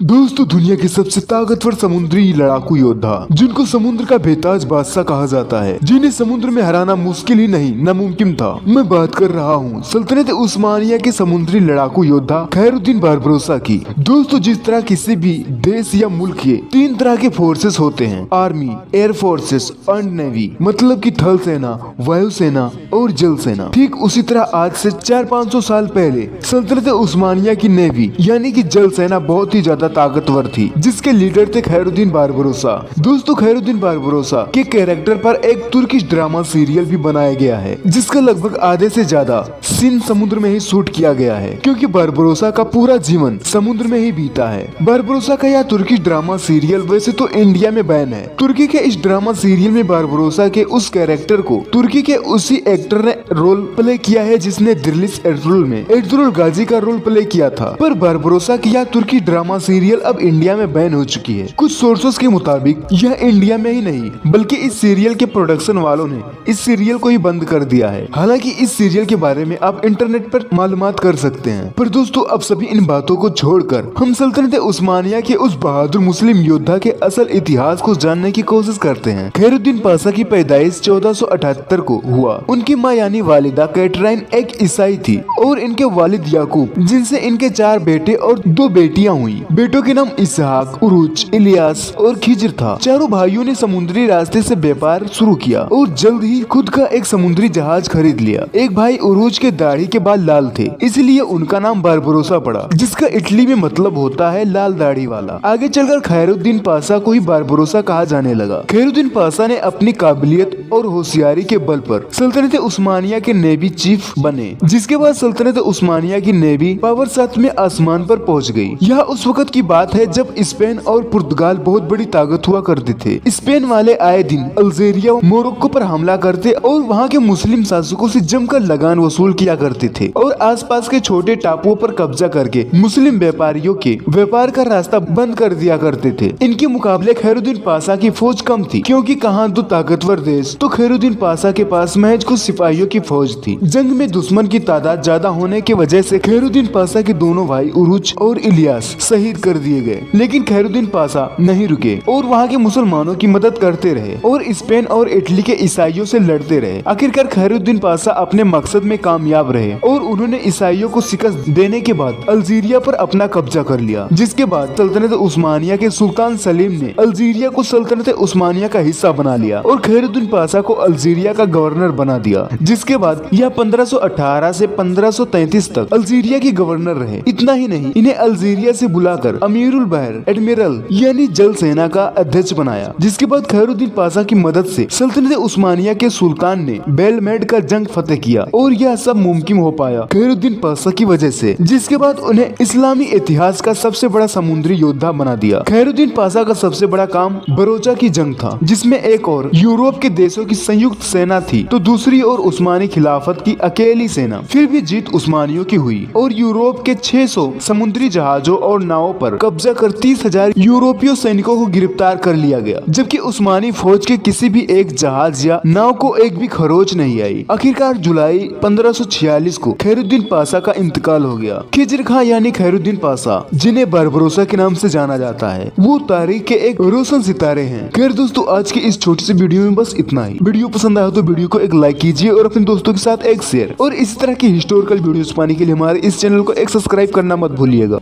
दोस्तों दुनिया के सबसे ताकतवर समुद्री लड़ाकू योद्धा जिनको समुद्र का बेताज बादशाह कहा जाता है, जिन्हें समुद्र में हराना मुश्किल ही नहीं नामुमकिन था। मैं बात कर रहा हूँ सल्तनत उस्मानिया के समुद्री लड़ाकू योद्धा खैरुद्दीन बारबरोसा की। दोस्तों जिस तरह किसी भी देश या मुल्क के 3 तरह के फोर्सेस होते हैं, army, air forces and navy, मतलब की थल सेना, वायु सेना और जल सेना, ठीक उसी तरह आज से 400-500 साल पहले सल्तनत उस्मानिया की नेवी यानी कि जल सेना बहुत ही ज्यादा ताकतवर थी, जिसके लीडर थे खैरुद्दीन बारबरोसा। दोस्तों खैरुद्दीन बारबरोसा के कैरेक्टर पर एक तुर्किश ड्रामा सीरियल भी बनाया गया है, जिसका लगभग आधे से ज्यादा सीन समुद्र में ही शूट किया गया है, क्योंकि बारबरोसा का पूरा जीवन समुद्र में ही बीता है। बारबरोसा का यह तुर्किश ड्रामा सीरियल वैसे तो इंडिया में बैन है। तुर्की के इस ड्रामा सीरियल में बारबरोसा के उस कैरेक्टर को तुर्की के उसी एक्टर ने रोल प्ले किया है जिसने दिल्लीस एर्तुगरुल में एर्तुगरुल गाजी का रोल प्ले किया था। पर बारबरोसा की यह तुर्की ड्रामा सीरियल अब इंडिया में बैन हो चुकी है। कुछ सोर्सेस के मुताबिक यह इंडिया में ही नहीं बल्कि इस सीरियल के प्रोडक्शन वालों ने इस सीरियल को ही बंद कर दिया है। हालांकि इस सीरियल के बारे में आप इंटरनेट पर मालूमात कर सकते हैं। पर दोस्तों अब सभी इन बातों को छोड़कर हम सल्तनत उस्मानिया के उस बहादुर मुस्लिम योद्धा के असल इतिहास को जानने की कोशिश करते हैं। खैरुद्दीन पाशा की पैदाइश 1478 को हुआ। उनकी माँ यानी वालिदा कैटराइन एक ईसाई थी और इनके वालिद याकूब, जिनसे इनके 4 बेटे और 2 बेटियां हुई। बेटों के नाम इसहाक, उरूज, इलियास और खिज्र था। चारों भाइयों ने समुद्री रास्ते से व्यापार शुरू किया और जल्द ही खुद का एक समुद्री जहाज खरीद लिया। एक भाई उरूज के दाढ़ी के बाल लाल थे, इसलिए उनका नाम बारबरोसा पड़ा, जिसका इटली में मतलब होता है लाल दाढ़ी वाला। आगे चलकर खैरुद्दीन पाशा को ही बारबरोसा कहा जाने लगा। खैरुद्दीन पाशा ने अपनी काबिलियत और होशियारी के बल पर सल्तनत उस्मानिया के नेवी चीफ बने, जिसके बाद सल्तनत उस्मानिया की नेवी पावर 7 में आसमान पर पहुंच गई। यह उस वक्त की बात है जब स्पेन और पुर्तगाल बहुत बड़ी ताकत हुआ करते थे। स्पेन वाले आए दिन अल्जीरिया, मोरक्को पर हमला करते और वहाँ के मुस्लिम शासकों से जमकर लगान वसूल किया करते थे और आसपास के छोटे टापुओं पर कब्जा करके मुस्लिम व्यापारियों के व्यापार का रास्ता बंद कर दिया करते थे। इनके मुकाबले खैरुद्दीन पाशा की फौज कम थी, क्योंकि कहाँ 2 ताकतवर देश तो खैरुद्दीन पाशा के पास महज कुछ सिपाहियों की फौज थी। जंग में दुश्मन की तादाद ज्यादा होने की वजह से खैरुद्दीन पाशा के दोनों भाई उरूज और इलियास शहीद कर दिए गए। लेकिन खैरुद्दीन पाशा नहीं रुके और वहाँ के मुसलमानों की मदद करते रहे और स्पेन और इटली के ईसाइयों से लड़ते रहे। आखिरकार खैरुद्दीन पाशा अपने मकसद में कामयाब रहे और उन्होंने ईसाइयों को शिकस्त देने के बाद अल्जीरिया पर अपना कब्जा कर लिया। जिसके बाद सल्तनत उस्मानिया के सुल्तान सलीम ने अल्जीरिया को सल्तनत उस्मानिया का हिस्सा बना लिया और खैरुद्दीन पाशा को अल्जीरिया का गवर्नर बना दिया। जिसके बाद यह 1518 से 1533 तक अल्जीरिया के गवर्नर रहे। इतना ही नहीं, इन्हें अल्जीरिया से बुलाकर अमीरुल बहर एडमिरल यानी जल सेना का अध्यक्ष बनाया। जिसके बाद खैरुद्दीन पाशा की मदद से सल्तनत उस्मानिया के सुल्तान ने बेलमेड का जंग फतेह किया और यह सब मुमकिन हो पाया खैरुद्दीन पाशा की वजह से। जिसके बाद उन्हें इस्लामी इतिहास का सबसे बड़ा समुद्री योद्धा बना दिया। खैरुद्दीन पाशा का सबसे बड़ा काम बरोचा की जंग था, जिसमें एक और यूरोप के देशों की संयुक्त सेना थी तो दूसरी ओर उस्मानी खिलाफत की अकेली सेना। फिर भी जीत उस्मानियों की हुई और यूरोप के 600 समुद्री जहाजों और नावों पर कब्जा कर 30,000 यूरोपीय सैनिकों को गिरफ्तार कर लिया गया, जबकि उस्मानी फौज के किसी भी एक जहाज या नाव को एक भी खरोच नहीं आई। आखिरकार जुलाई 1546 को खैरुद्दीन पाशा का इंतकाल हो गया। खिज्र खां यानी खैरुद्दीन पाशा, जिन्हें बारबरोसा के नाम से जाना जाता है, वो तारीख के एक रोशन सितारे हैं। खैर दोस्तों आज की इस छोटी सी वीडियो में बस इतना ही। वीडियो पसंद आया तो वीडियो को एक लाइक कीजिए और अपने दोस्तों के साथ एक शेयर, और इसी तरह की हिस्टोरिकल वीडियोस पाने के लिए हमारे इस चैनल को एक सब्सक्राइब करना मत भूलिएगा।